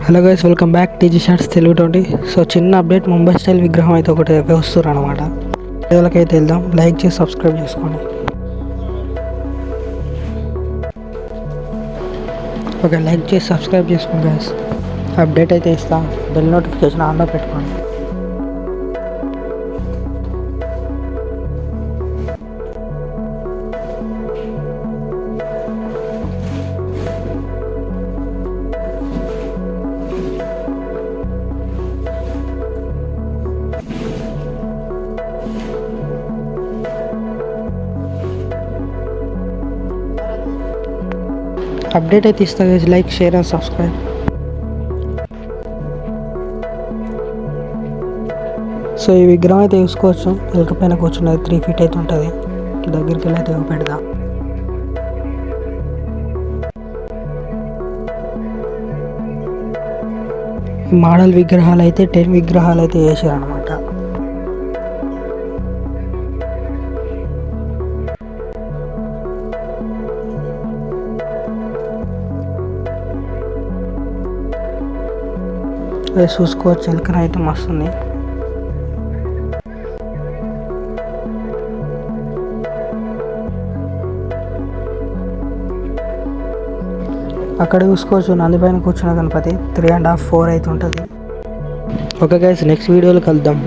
Hello guys, welcome back TG shorts Telugu 20. So చిన్న update, Mumbai style విగ్రహం అయితే ఒకటి వస్తారు అనమాట. వీడియోలకైతే వెళ్దాం. లైక్ చేసి సబ్స్క్రైబ్ చేసుకోండి. ఓకే, లైక్ చేసి సబ్స్క్రైబ్ చేసుకోండి గైస్. అప్డేట్ అయితే ఇస్తాం. బెల్ నోటిఫికేషన్ ఆన్లో పెట్టుకోండి. అప్డేట్ అయితే ఇస్తా guys. Like, share and subscribe. So ఈ విగ్రహం అయితే చూసుకోవచ్చు. ఎలుక పైన కూర్చున్నది 3 feet అయితే ఉంటుంది. దగ్గరికి వెళ్ళి అయితే పెడదాం. ఈ మోడల్ విగ్రహాలు అయితే 10 విగ్రహాలు అయితే వేసారు అనమాట. చూసుకోవచ్చు, ఎలుకన అయితే మస్తు ఉంది. అక్కడ చూసుకోవచ్చు, నంది పైన కూర్చున్న గణపతి 3.5 4 అయితే ఉంటుంది. ఓకే గైస్, నెక్స్ట్ వీడియోలో కలుద్దాం.